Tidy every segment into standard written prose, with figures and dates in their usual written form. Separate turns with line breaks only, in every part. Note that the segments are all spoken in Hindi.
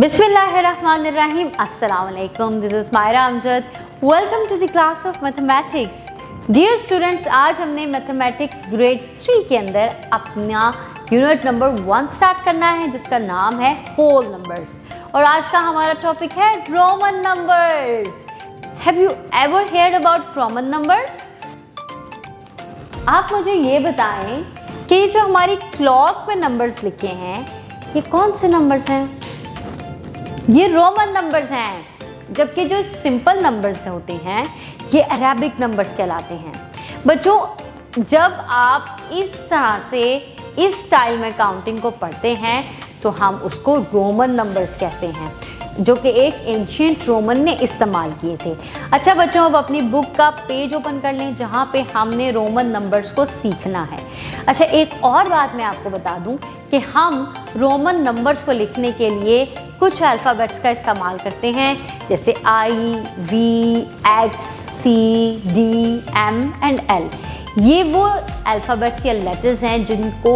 Bismillahirrahmanirrahim. Assalamu alaikum. This is Myra Amjad. Welcome to the class of mathematics. Dear students, आज हमने मैथमेटिक्स ग्रेड 3 के अंदर अपना यूनिट नंबर 1 स्टार्ट करना है जिसका नाम है होल नंबर्स और आज का हमारा टॉपिक है Roman numbers. Have you ever heard about Roman numbers? आप मुझे ये बताएं कि जो हमारी क्लॉक में नंबर्स लिखे हैं ये कौन से नंबर्स हैं? ये रोमन नंबर्स हैं, जबकि जो सिंपल नंबर्स होते हैं ये अरेबिक नंबर्स कहलाते हैं. बच्चों, जब आप इस तरह से इस स्टाइल में काउंटिंग को पढ़ते हैं तो हम उसको रोमन नंबर्स कहते हैं, जो कि एक एंशिएंट रोमन ने इस्तेमाल किए थे. अच्छा बच्चों, अब अपनी बुक का पेज ओपन कर लें जहाँ पे हमने रोमन नंबर्स को सीखना है. अच्छा, एक और बात मैं आपको बता दूं कि हम रोमन नंबर्स को लिखने के लिए कुछ अल्फ़ाबेट्स का इस्तेमाल करते हैं, जैसे I, V, X, C, D, M and L. ये वो अल्फ़ाबेट्स या लेटर्स हैं जिनको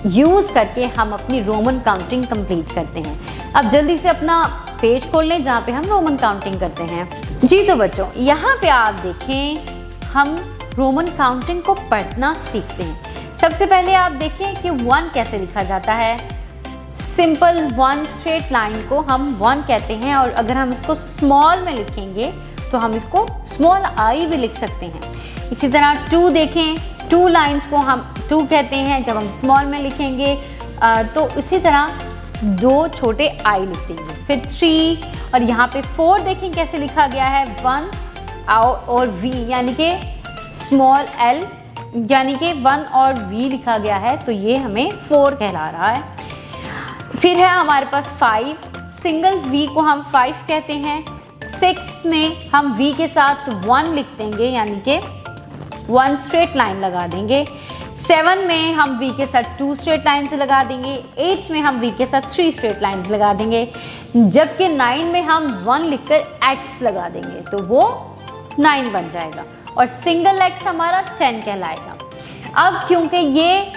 यूज़ करके हम अपनी रोमन काउंटिंग कंप्लीट करते हैं. अब जल्दी से अपना पेज खोल लें जहाँ पे हम रोमन काउंटिंग करते हैं. जी तो बच्चों, यहाँ पे आप देखें हम रोमन काउंटिंग को पढ़ना सीखते हैं. सबसे पहले आप देखें कि 1 कैसे लिखा जाता है. सिंपल 1 स्ट्रेट लाइन को हम 1 कहते हैं और अगर हम इसको स्मॉल में लिखेंगे तो हम इसको स्मॉल आई भी लिख सकते हैं. इसी तरह 2 देखें, 2 लाइंस को हम 2 कहते हैं जब हम स्मॉल में लिखेंगे. तो इसी तरह 2 छोटे आई लिख देंगे. फिर 3 और यहाँ पे 4 देखें कैसे लिखा गया है. 1 और V यानी कि स्मॉल l यानी कि 1 और V लिखा गया है, तो ये हमें 4 कहला रहा है. फिर है हमारे पास 5, सिंगल V को हम 5 कहते हैं. 6 में हम V के साथ 1 लिख देंगे यानी कि 1 स्ट्रेट लाइन लगा देंगे. 7 में हम V के साथ 2 स्ट्रेट लाइन से लगा देंगे. 8 में हम V के साथ 3 स्ट्रेट लाइन्स लगा देंगे. जबकि 9 में हम 1 लिखकर X लगा देंगे तो वो 9 बन जाएगा और सिंगल X हमारा 10 कहलाएगा. अब क्योंकि ये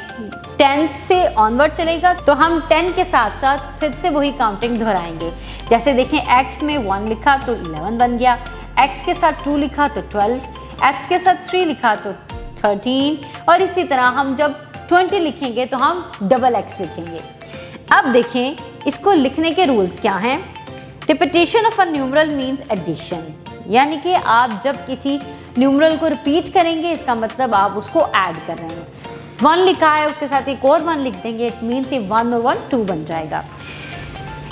10 से ऑनवर्ड चलेगा तो हम 10 के साथ साथ फिर से वही काउंटिंग दोहराएंगे. जैसे देखें, X में 1 लिखा तो 11 बन गया, X के साथ 2 लिखा तो 12, X के साथ 3 लिखा तो 13 और इसी तरह हम जब 20 लिखेंगे तो हम डबल X लिखेंगे. अब देखें इसको लिखने के रूल्स क्या हैं. Repetition of a numeral means addition, यानी कि आप जब किसी न्यूमरल को रिपीट करेंगे इसका मतलब आप उसको ऐड कर रहे हैं. 1 लिखा है उसके साथ एक और 1 लिख देंगे, इट मीन्स ये 1 और 1 2 बन जाएगा.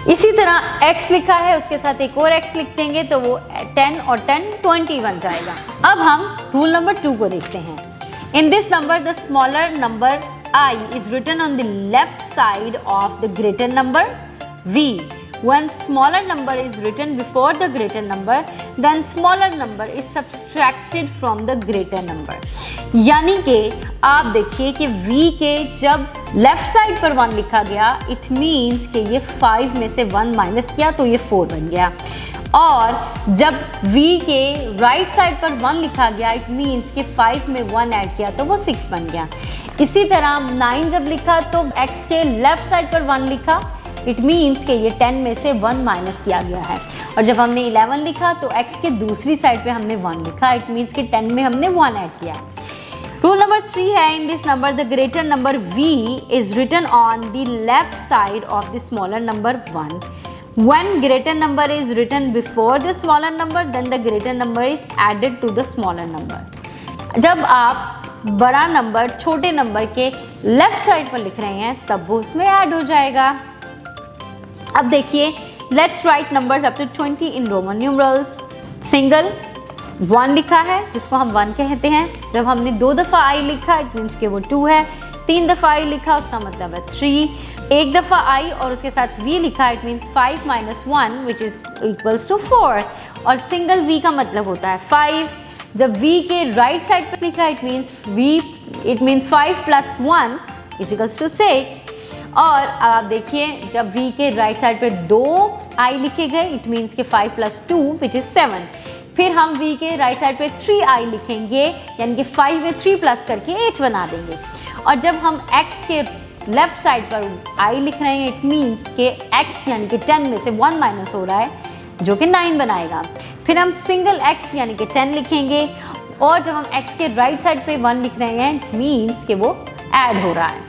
इसी तरह X लिखा है उसके साथ एक और X लिख देंगे तो वो 10 और 10 20 बन जाएगा. अब हम रूल नंबर 2 को देखते हैं. In this number, the smaller number I is written on the left side of the greater number V. When smaller number is written before the greater number, then smaller number is subtracted from the greater number. यानी कि आप देखिए कि V के जब लेफ्ट साइड पर 1 लिखा गया, इट मीन्स कि ये 5 में से 1 माइनस किया तो ये 4 बन गया. और जब V के राइट साइड पर 1 लिखा गया, इट मीन्स कि 5 में 1 ऐड किया तो वो 6 बन गया. इसी तरह 9 जब लिखा तो X के लेफ्ट साइड पर 1 लिखा, इट मीन्स कि ये 10 में से 1 माइनस किया गया है. और जब हमने 11 लिखा तो X के दूसरी साइड पे हमने 1 लिखा, इट मीन्स कि 10 में हमने 1 ऐड किया. रूल नंबर 3 है, in this number the greater number V is written on the left side of the smaller number 1. When greater number is written before the smaller number, then the greater number is added to the smaller number. जब आप बड़ा नंबर छोटे नंबर के लेफ्ट साइड पर लिख रहे हैं तब वो इसमें ऐड हो जाएगा. अब देखिए, let's write numbers up to 20 in Roman numerals. Single 1 लिखा है जिसको हम 1 कहते हैं. जब हमने 2 दफ़ा I लिखा इट मीन्स कि वो 2 है. 3 दफ़ा I लिखा उसका मतलब है 3. 1 दफ़ा I और उसके साथ V लिखा it means 5 minus 1 which is equals to 4 और सिंगल V का मतलब होता है 5. जब V के राइट साइड पर लिखा it means 5 plus 1 is equals to 6. और अब आप देखिए, जब V के राइट साइड पे 2 I लिखे गए इट मीन्स कि 5 प्लस 2 विच इज 7. फिर हम V के राइट साइड पे 3 I लिखेंगे यानी कि 5 में 3 प्लस करके 8 बना देंगे. और जब हम X के लेफ्ट साइड पर I लिख रहे हैं, इट मीन्स के x यानी कि 10 में से 1 माइनस हो रहा है जो कि 9 बनाएगा। फिर हम सिंगल x यानी कि 10 लिखेंगे और जब हम x के राइट साइड पे 1 लिख रहे हैं इट मीन्स कि वो ऐड हो रहा है।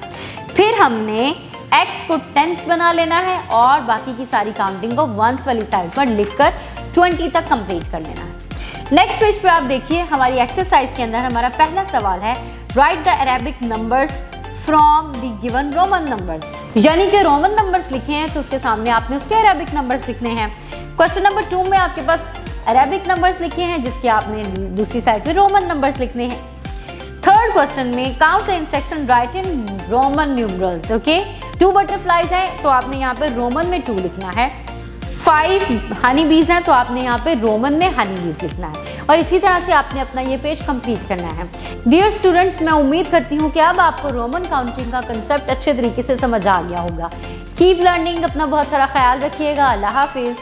फिर हमने x को टेंस बना लेना है और बाकी की सारी काउंटिंग को वंस वाली साइड पर लिखकर 20 तक कंप्लीट कर लेना है। नेक्स्ट पेज पे आप देखिए हमारी एक्सरसाइज के अंदर हमारा पहला सवाल है right the Arabic numbers from the given Roman numbers, यानी कि रोमन नंबर्स लिखे हैं तो उसके सामने आपने उसके अरेबिक नंबर्स लिखने हैं। क्वेश्चन नंबर 2 में आपके पास अरेबिक नंबर्स लिखे हैं जिसके आपने दूसरी साइड पे रोमन नंबर्स लिखने हैं। थर्ड क्वेश्चन में count in section right in Roman numerals. Okay, 2 butterflies हैं तो आपने यहाँ पे रोमन में 2 लिखना है। 5 हनी बीज हैं तो आपने यहाँ पे रोमन में हनी बीज लिखना है और इसी तरह से आपने अपना ये पेज कंप्लीट करना है। डियर स्टूडेंट्स, मैं उम्मीद करती हूँ कि अब आपको रोमन काउंटिंग का कंसेप्ट अच्छे तरीके से समझ आ गया होगा। कीप लर्निंग, अपना बहुत सारा ख्याल रखिएगा। अल्लाह हाफिज़।